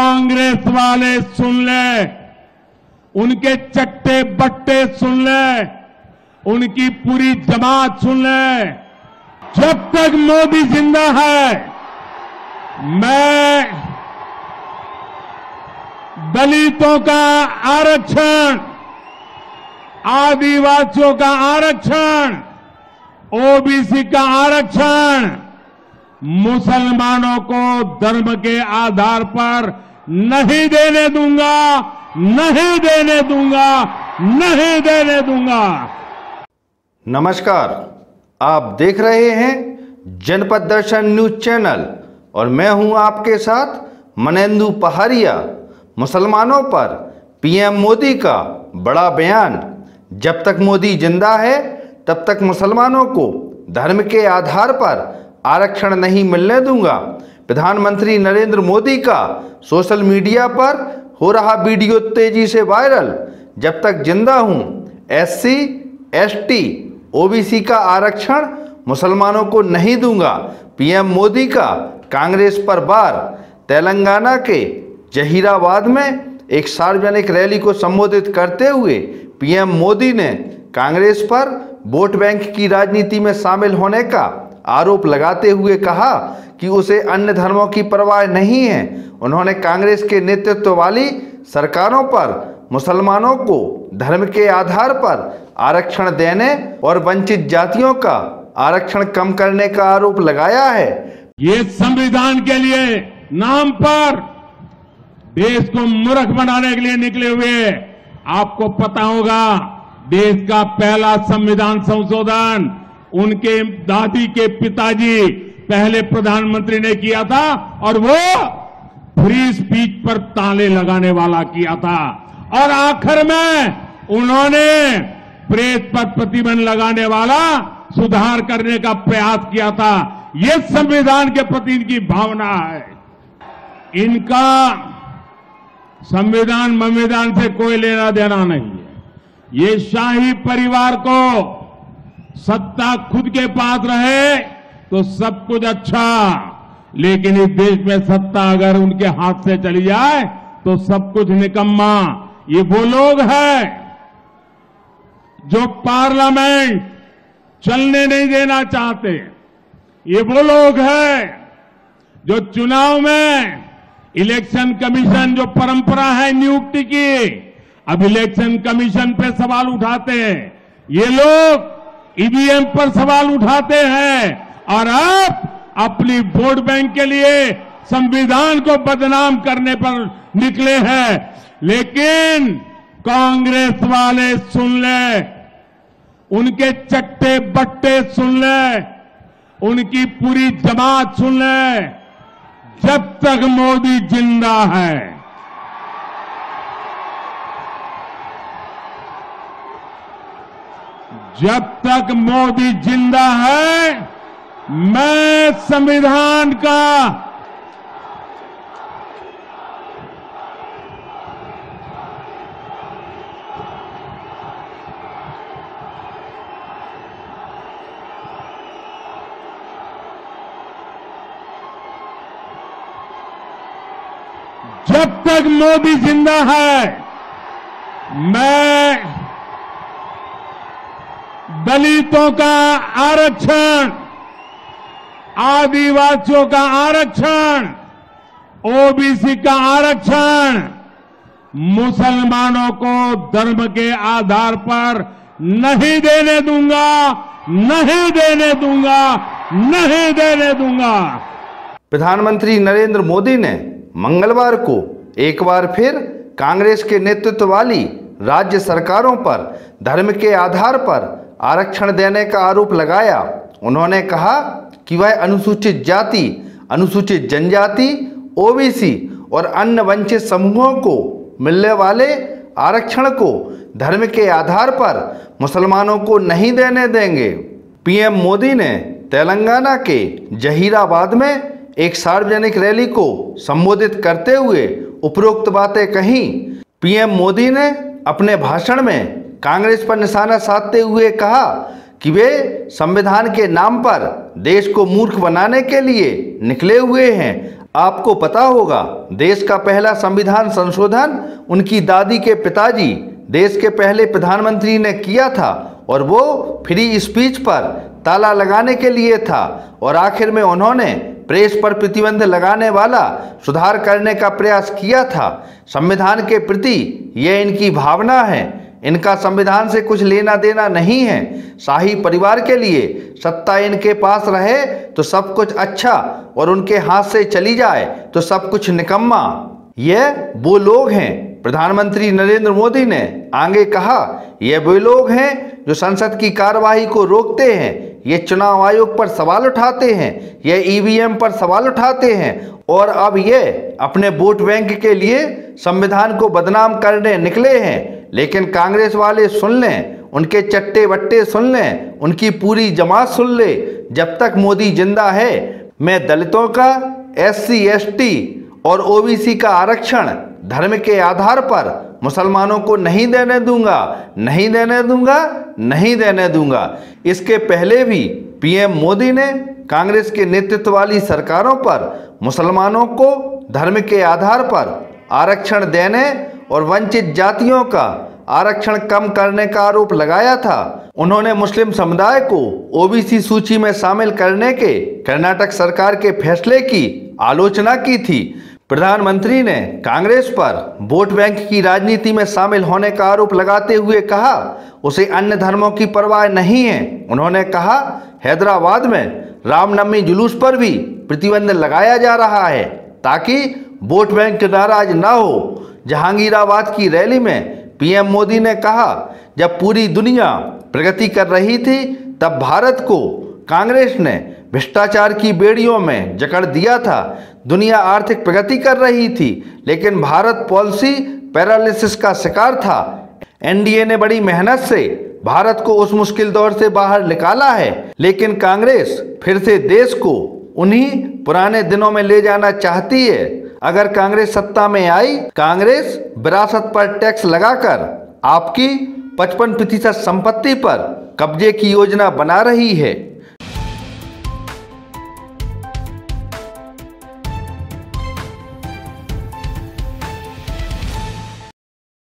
कांग्रेस वाले सुन ले, उनके चट्टे बट्टे सुन ले, उनकी पूरी जमात सुन ले। जब तक मोदी जिंदा है, मैं दलितों का आरक्षण, आदिवासियों का आरक्षण, ओबीसी का आरक्षण, मुसलमानों को धर्म के आधार पर नहीं देने दूंगा, नहीं देने दूंगा, नहीं देने दूंगा। नमस्कार, आप देख रहे हैं जनपद दर्शन न्यूज चैनल और मैं हूं आपके साथ मनेंदु पहाड़िया। मुसलमानों पर पीएम मोदी का बड़ा बयान, जब तक मोदी जिंदा है तब तक मुसलमानों को धर्म के आधार पर आरक्षण नहीं मिलने दूंगा। प्रधानमंत्री नरेंद्र मोदी का सोशल मीडिया पर हो रहा वीडियो तेजी से वायरल। जब तक जिंदा हूं, एससी, एसटी, ओबीसी का आरक्षण मुसलमानों को नहीं दूंगा। पीएम मोदी का कांग्रेस पर वार। तेलंगाना के जहीराबाद में एक सार्वजनिक रैली को संबोधित करते हुए पीएम मोदी ने कांग्रेस पर वोट बैंक की राजनीति में शामिल होने का आरोप लगाते हुए कहा कि उसे अन्य धर्मों की परवाह नहीं है। उन्होंने कांग्रेस के नेतृत्व वाली सरकारों पर मुसलमानों को धर्म के आधार पर आरक्षण देने और वंचित जातियों का आरक्षण कम करने का आरोप लगाया है। ये संविधान के लिए नाम पर देश को मूर्ख बनाने के लिए निकले हुए। आपको पता होगा, देश का पहला संविधान संशोधन उनके दादी के पिताजी पहले प्रधानमंत्री ने किया था और वो फ्री स्पीच पर ताले लगाने वाला किया था। और आखिर में उन्होंने प्रेस पर प्रतिबंध लगाने वाला सुधार करने का प्रयास किया था। ये संविधान के प्रति इनकी भावना है। इनका संविधान से कोई लेना देना नहीं है। ये शाही परिवार को सत्ता खुद के पास रहे तो सब कुछ अच्छा, लेकिन इस देश में सत्ता अगर उनके हाथ से चली जाए तो सब कुछ निकम्मा। ये वो लोग हैं जो पार्लियामेंट चलने नहीं देना चाहते। ये वो लोग हैं जो चुनाव में इलेक्शन कमीशन, जो परंपरा है नियुक्ति की, अब इलेक्शन कमीशन पे सवाल उठाते हैं। ये लोग ईवीएम पर सवाल उठाते हैं और अब अपनी वोट बैंक के लिए संविधान को बदनाम करने पर निकले हैं। लेकिन कांग्रेस वाले सुन ले, उनके चट्टे बट्टे सुन ले, उनकी पूरी जमात सुन ले। जब तक मोदी जिंदा है, जब तक मोदी जिंदा है, मैं संविधान का जब तक मोदी जिंदा है, मैं दलितों का आरक्षण, आदिवासियों का आरक्षण, ओबीसी का आरक्षण, मुसलमानों को धर्म के आधार पर नहीं देने दूंगा, नहीं देने दूंगा, नहीं देने दूंगा। प्रधानमंत्री नरेंद्र मोदी ने मंगलवार को एक बार फिर कांग्रेस के नेतृत्व वाली राज्य सरकारों पर धर्म के आधार पर आरक्षण देने का आरोप लगाया। उन्होंने कहा कि वह अनुसूचित जाति, अनुसूचित जनजाति, ओबीसी और अन्य वंचित समूहों को मिलने वाले आरक्षण को धर्म के आधार पर मुसलमानों को नहीं देने देंगे। पीएम मोदी ने तेलंगाना के जहीराबाद में एक सार्वजनिक रैली को संबोधित करते हुए उपरोक्त बातें कहीं। पीएम मोदी ने अपने भाषण में कांग्रेस पर निशाना साधते हुए कहा कि वे संविधान के नाम पर देश को मूर्ख बनाने के लिए निकले हुए हैं। आपको पता होगा, देश का पहला संविधान संशोधन उनकी दादी के पिताजी देश के पहले प्रधानमंत्री ने किया था और वो फ्री स्पीच पर ताला लगाने के लिए था और आखिर में उन्होंने प्रेस पर प्रतिबंध लगाने वाला सुधार करने का प्रयास किया था। संविधान के प्रति यह इनकी भावना है। इनका संविधान से कुछ लेना देना नहीं है। शाही परिवार के लिए सत्ता इनके पास रहे तो सब कुछ अच्छा और उनके हाथ से चली जाए तो सब कुछ निकम्मा। यह वो लोग हैं, प्रधानमंत्री नरेंद्र मोदी ने आगे कहा, यह वो लोग हैं जो संसद की कार्यवाही को रोकते हैं, ये चुनाव आयोग पर सवाल उठाते हैं, ये ईवीएम पर सवाल उठाते हैं और अब ये अपने वोट बैंक के लिए संविधान को बदनाम करने निकले हैं। लेकिन कांग्रेस वाले सुन लें, उनके चट्टे बट्टे सुन लें, उनकी पूरी जमात सुन ले, जब तक मोदी जिंदा है मैं दलितों का, SC ST और OBC का आरक्षण धर्म के आधार पर मुसलमानों को नहीं देने दूंगा, नहीं देने दूंगा, नहीं देने दूंगा। इसके पहले भी PM मोदी ने कांग्रेस के नेतृत्व वाली सरकारों पर मुसलमानों को धर्म के आधार पर आरक्षण देने और वंचित जातियों का आरक्षण कम करने का आरोप लगाया था। उन्होंने मुस्लिम समुदाय को OBC सूची में शामिल करने के कर्नाटक सरकार के फैसले की आलोचना की थी। प्रधानमंत्री ने कांग्रेस पर वोट बैंक की राजनीति में शामिल होने का आरोप लगाते हुए कहा, उसे अन्य धर्मों की परवाह नहीं है। उन्होंने कहा, हैदराबाद में रामनवमी जुलूस पर भी प्रतिबंध लगाया जा रहा है ताकि वोट बैंक नाराज ना हो। जहांगीराबाद की रैली में PM मोदी ने कहा, जब पूरी दुनिया प्रगति कर रही थी तब भारत को कांग्रेस ने भ्रष्टाचार की बेड़ियों में जकड़ दिया था। दुनिया आर्थिक प्रगति कर रही थी लेकिन भारत पॉलिसी पैरालिसिस का शिकार था। NDA ने बड़ी मेहनत से भारत को उस मुश्किल दौर से बाहर निकाला है, लेकिन कांग्रेस फिर से देश को उन्हीं पुराने दिनों में ले जाना चाहती है। अगर कांग्रेस सत्ता में आई, कांग्रेस विरासत पर टैक्स लगाकर आपकी 55% संपत्ति पर कब्जे की योजना बना रही है।